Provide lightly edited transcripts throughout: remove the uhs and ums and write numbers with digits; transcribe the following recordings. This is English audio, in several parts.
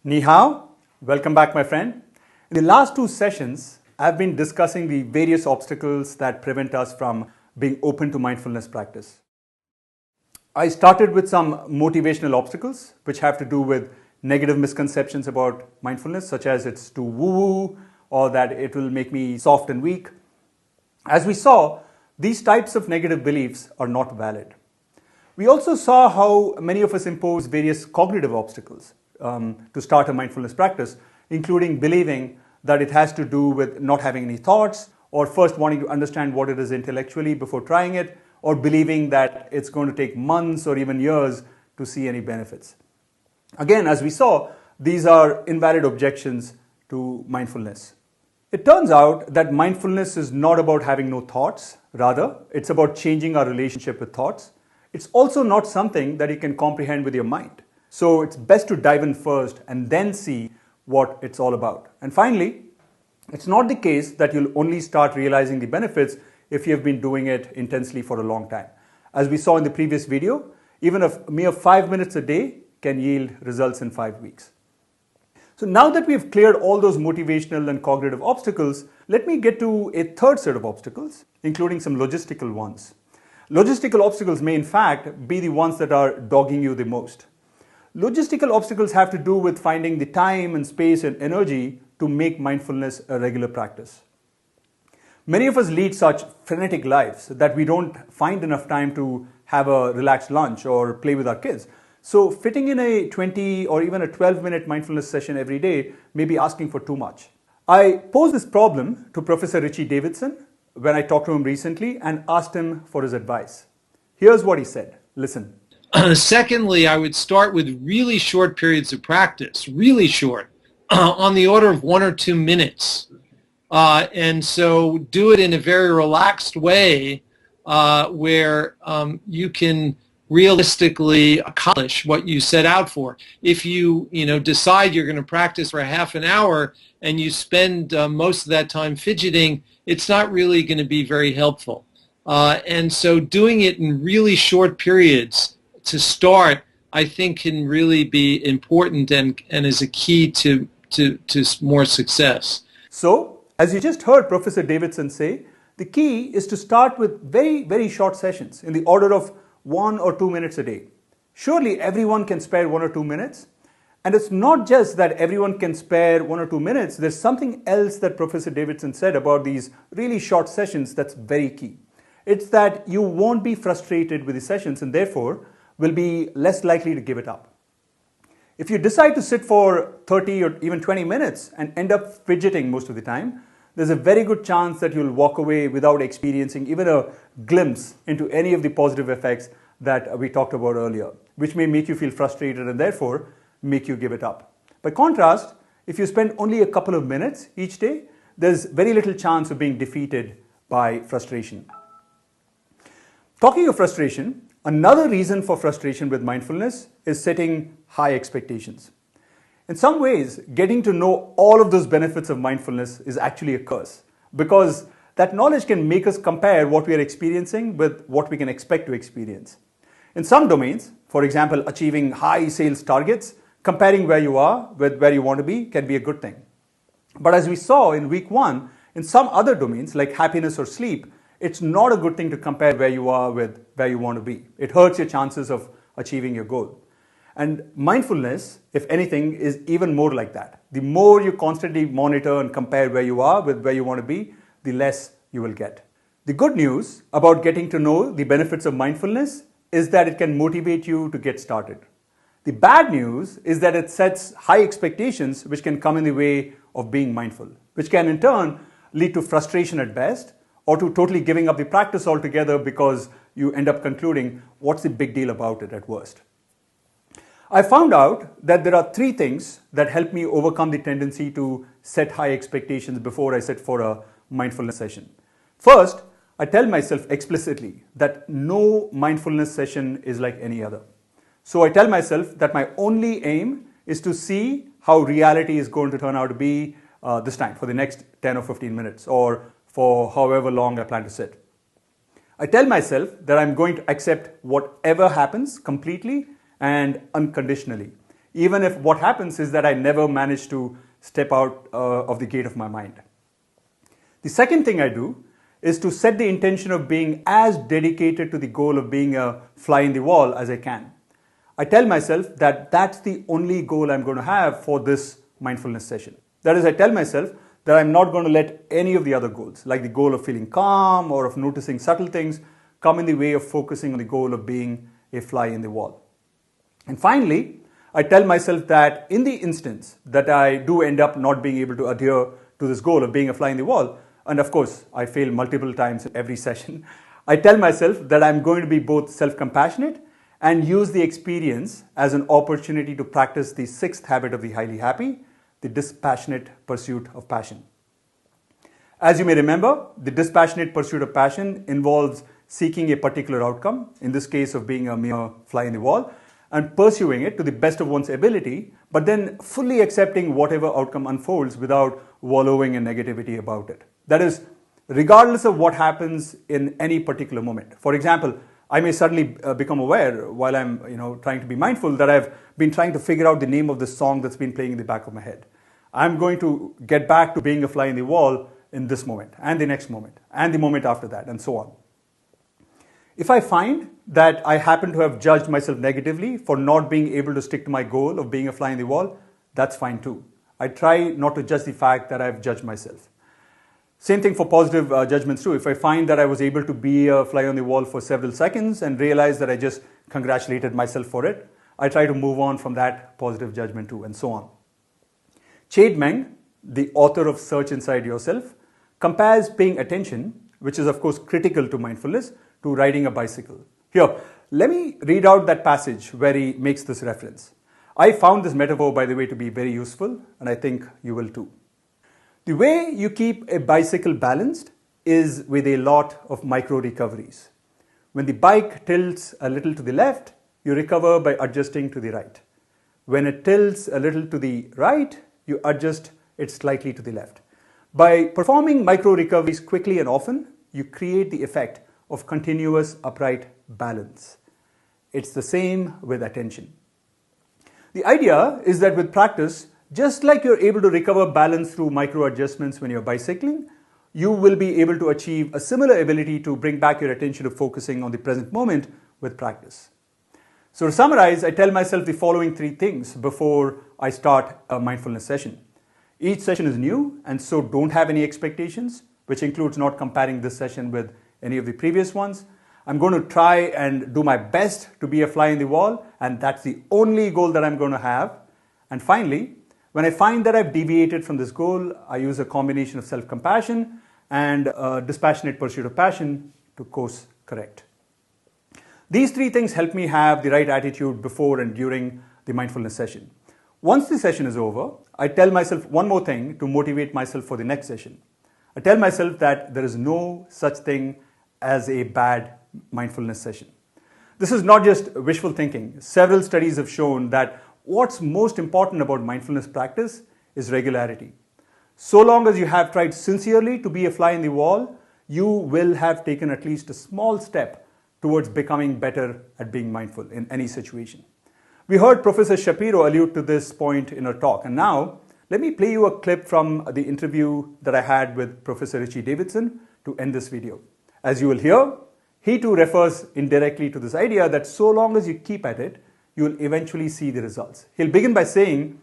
Ni hao, welcome back, my friend. In the last two sessions, I've been discussing the various obstacles that prevent us from being open to mindfulness practice. I started with some motivational obstacles, which have to do with negative misconceptions about mindfulness, such as it's too woo-woo or that it will make me soft and weak. As we saw, these types of negative beliefs are not valid. We also saw how many of us impose various cognitive obstacles to start a mindfulness practice, including believing that it has to do with not having any thoughts, or first wanting to understand what it is intellectually before trying it, or believing that it's going to take months or even years to see any benefits. Again, as we saw, these are invalid objections to mindfulness. It turns out that mindfulness is not about having no thoughts. Rather, it's about changing our relationship with thoughts. It's also not something that you can comprehend with your mind. So it's best to dive in first and then see what it's all about. And finally, it's not the case that you'll only start realizing the benefits if you have been doing it intensely for a long time. As we saw in the previous video, even a mere 5 minutes a day can yield results in 5 weeks. So now that we've cleared all those motivational and cognitive obstacles, let me get to a third set of obstacles, including some logistical ones. Logistical obstacles may in fact be the ones that are dogging you the most. Logistical obstacles have to do with finding the time and space and energy to make mindfulness a regular practice. Many of us lead such frenetic lives that we don't find enough time to have a relaxed lunch or play with our kids. So fitting in a 20 or even a 12-minute mindfulness session every day may be asking for too much. I posed this problem to Professor Richie Davidson when I talked to him recently and asked him for his advice. Here's what he said. Listen. Secondly, I would start with really short periods of practice, really short, on the order of 1 or 2 minutes. And so do it in a very relaxed way where you can realistically accomplish what you set out for. If you decide you're going to practice for half an hour and you spend most of that time fidgeting, it's not really going to be very helpful. And so doing it in really short periods to start, I think, can really be important and is a key to more success. So, as you just heard Professor Davidson say, the key is to start with very, very short sessions in the order of 1 or 2 minutes a day. Surely everyone can spare 1 or 2 minutes. And it's not just that everyone can spare 1 or 2 minutes. There's something else that Professor Davidson said about these really short sessions that's very key. It's that you won't be frustrated with the sessions and therefore will be less likely to give it up. If you decide to sit for 30 or even 20 minutes and end up fidgeting most of the time, there's a very good chance that you'll walk away without experiencing even a glimpse into any of the positive effects that we talked about earlier, which may make you feel frustrated and therefore make you give it up. By contrast, if you spend only a couple of minutes each day, there's very little chance of being defeated by frustration. Talking of frustration, another reason for frustration with mindfulness is setting high expectations. In some ways, getting to know all of those benefits of mindfulness is actually a curse, because that knowledge can make us compare what we are experiencing with what we can expect to experience. In some domains, for example, achieving high sales targets, comparing where you are with where you want to be can be a good thing. But as we saw in week 1, in some other domains like happiness or sleep, it's not a good thing to compare where you are with where you want to be. It hurts your chances of achieving your goal. And mindfulness, if anything, is even more like that. The more you constantly monitor and compare where you are with where you want to be, the less you will get. The good news about getting to know the benefits of mindfulness is that it can motivate you to get started. The bad news is that it sets high expectations which can come in the way of being mindful, which can in turn lead to frustration at best, or to totally giving up the practice altogether because you end up concluding, what's the big deal about it at worst? I found out that there are 3 things that help me overcome the tendency to set high expectations before I sit for a mindfulness session. First, I tell myself explicitly that no mindfulness session is like any other. So I tell myself that my only aim is to see how reality is going to turn out to be this time for the next 10 or 15 minutes or for however long I plan to sit. I tell myself that I'm going to accept whatever happens completely and unconditionally, even if what happens is that I never manage to step out of the gate of my mind. The second thing I do is to set the intention of being as dedicated to the goal of being a fly in the wall as I can. I tell myself that that's the only goal I'm going to have for this mindfulness session. That is, I tell myself that I'm not going to let any of the other goals, like the goal of feeling calm or of noticing subtle things, come in the way of focusing on the goal of being a fly in the wall. And finally, I tell myself that in the instance that I do end up not being able to adhere to this goal of being a fly in the wall, and of course I fail multiple times in every session, I tell myself that I'm going to be both self-compassionate and use the experience as an opportunity to practice the sixth habit of the highly happy, the dispassionate pursuit of passion. As you may remember, the dispassionate pursuit of passion involves seeking a particular outcome, in this case of being a mere fly in the wall, and pursuing it to the best of one's ability, but then fully accepting whatever outcome unfolds without wallowing in negativity about it. That is, regardless of what happens in any particular moment. For example, I may suddenly become aware while I'm trying to be mindful that I've been trying to figure out the name of this song that's been playing in the back of my head. I'm going to get back to being a fly in the wall in this moment, and the next moment, and the moment after that, and so on. If I find that I happen to have judged myself negatively for not being able to stick to my goal of being a fly in the wall, that's fine too. I try not to judge the fact that I've judged myself. Same thing for positive judgments too. If I find that I was able to be a fly on the wall for several seconds and realize that I just congratulated myself for it, I try to move on from that positive judgment too, and so on. Chade Meng, the author of Search Inside Yourself, compares paying attention, which is of course critical to mindfulness, to riding a bicycle. Here, let me read out that passage where he makes this reference. I found this metaphor, by the way, to be very useful, and I think you will too. The way you keep a bicycle balanced is with a lot of micro recoveries. When the bike tilts a little to the left, you recover by adjusting to the right. When it tilts a little to the right, you adjust it slightly to the left. By performing micro recoveries quickly and often, you create the effect of continuous upright balance. It's the same with attention. The idea is that with practice, just like you're able to recover balance through micro adjustments when you're bicycling, you will be able to achieve a similar ability to bring back your attention to focusing on the present moment with practice. So to summarize, I tell myself the following three things before I start a mindfulness session. Each session is new, and so don't have any expectations, which includes not comparing this session with any of the previous ones. I'm going to try and do my best to be a fly in the wall, and that's the only goal that I'm going to have. And finally, when I find that I've deviated from this goal, I use a combination of self-compassion and dispassionate pursuit of passion to course correct. These three things help me have the right attitude before and during the mindfulness session. Once the session is over, I tell myself one more thing to motivate myself for the next session. I tell myself that there is no such thing as a bad mindfulness session. This is not just wishful thinking. Several studies have shown that what's most important about mindfulness practice is regularity. So long as you have tried sincerely to be a fly in the wall, you will have taken at least a small step towards becoming better at being mindful in any situation. We heard Professor Shapiro allude to this point in her talk, and now let me play you a clip from the interview that I had with Professor Richie Davidson to end this video. As you will hear, he too refers indirectly to this idea that so long as you keep at it, you will eventually see the results. He'll begin by saying,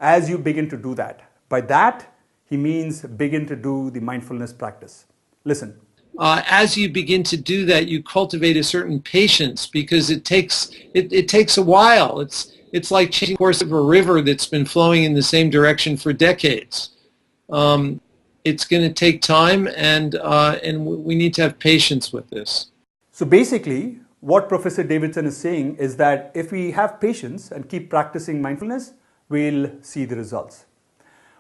as you begin to do that. By that, he means begin to do the mindfulness practice. Listen. As you begin to do that, you cultivate a certain patience because it takes a while. It's like changing the course of a river that's been flowing in the same direction for decades. It's going to take time, and we need to have patience with this. So basically, what Professor Davidson is saying is that if we have patience and keep practicing mindfulness, we'll see the results.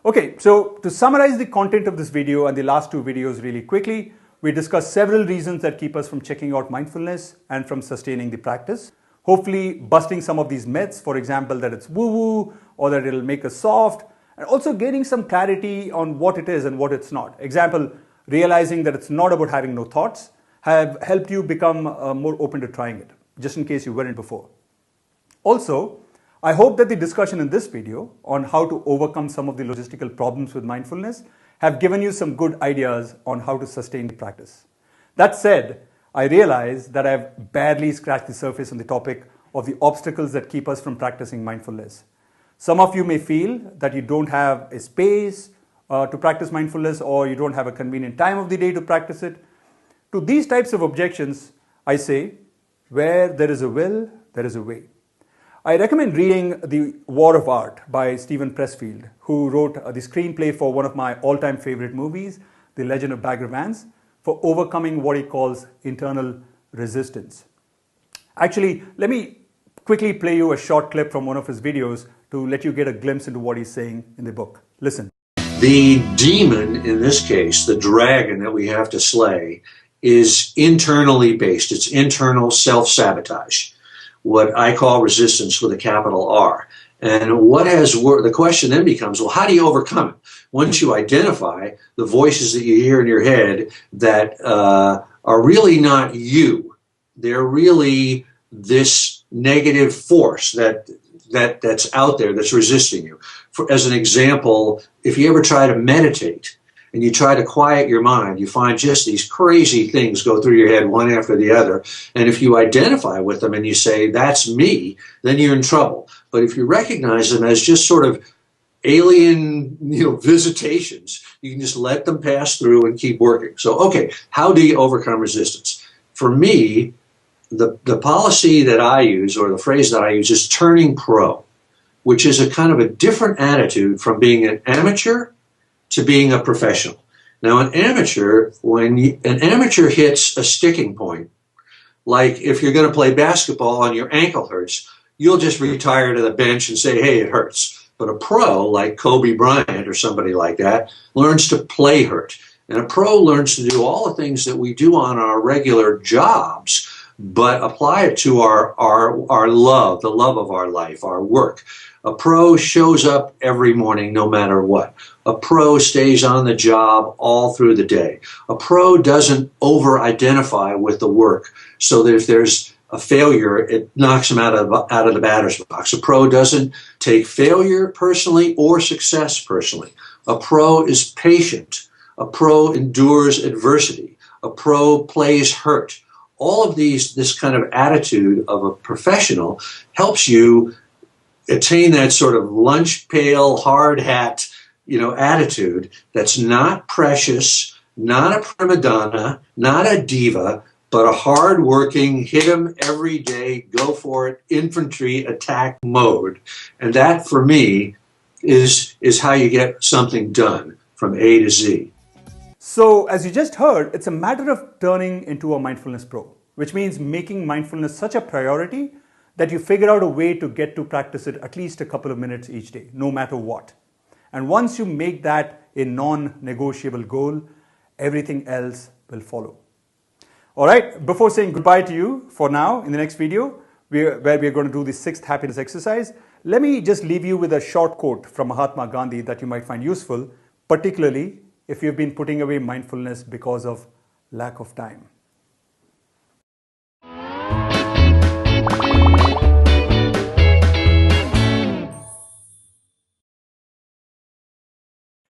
Okay, so to summarize the content of this video and the last two videos really quickly, we discussed several reasons that keep us from checking out mindfulness and from sustaining the practice. Hopefully busting some of these myths, for example, that it's woo-woo or that it'll make us soft, and also gaining some clarity on what it is and what it's not. Example, realizing that it's not about having no thoughts have helped you become more open to trying it, just in case you weren't before. Also, I hope that the discussion in this video on how to overcome some of the logistical problems with mindfulness have given you some good ideas on how to sustain the practice. That said, I realize that I've barely scratched the surface on the topic of the obstacles that keep us from practicing mindfulness. Some of you may feel that you don't have a space to practice mindfulness, or you don't have a convenient time of the day to practice it. To these types of objections, I say, where there is a will, there is a way. I recommend reading The War of Art by Steven Pressfield, who wrote the screenplay for one of my all-time favorite movies, The Legend of Bagger Vance, for overcoming what he calls internal resistance. Actually, let me quickly play you a short clip from one of his videos to let you get a glimpse into what he's saying in the book. Listen. The demon, in this case, the dragon that we have to slay, is internally based. It's internal self-sabotage, what I call resistance with a capital R. And what has worked, the question then becomes, well, how do you overcome it? Once you identify the voices that you hear in your head that are really not you, they're really this negative force that's out there that's resisting you. As an example, if you ever try to meditate and you try to quiet your mind, you find just these crazy things go through your head one after the other. And if you identify with them and you say, that's me, then you're in trouble. But if you recognize them as just sort of alien, visitations, you can just let them pass through and keep working. So, okay, how do you overcome resistance? For me, the policy that I use, or the phrase that I use, is turning pro, which is a kind of a different attitude from being an amateur to being a professional. Now, an amateur hits a sticking point, like if you're going to play basketball and your ankle hurts, you'll just retire to the bench and say, hey, it hurts. But a pro, like Kobe Bryant or somebody like that, learns to play hurt. And a pro learns to do all the things that we do on our regular jobs, but apply it to our love, the love of our life, our work. A pro shows up every morning no matter what. A pro stays on the job all through the day. A pro doesn't over-identify with the work so that if there's a failure, it knocks him out of the batter's box. A pro doesn't take failure personally or success personally. A pro is patient. A pro endures adversity. A pro plays hurt. All of this kind of attitude of a professional helps you attain that sort of lunch pail, hard hat, attitude that's not precious, not a prima donna, not a diva, but a hard-working, hit 'em every day, go for it, infantry attack mode. And that, for me, is how you get something done from A to Z. So, as you just heard, it's a matter of turning into a mindfulness pro, which means making mindfulness such a priority that you figure out a way to get to practice it at least a couple of minutes each day, no matter what. And once you make that a non-negotiable goal, everything else will follow. All right, before saying goodbye to you for now, in the next video, where we're going to do the 6th happiness exercise, let me just leave you with a short quote from Mahatma Gandhi that you might find useful, particularly if you've been putting away mindfulness because of lack of time.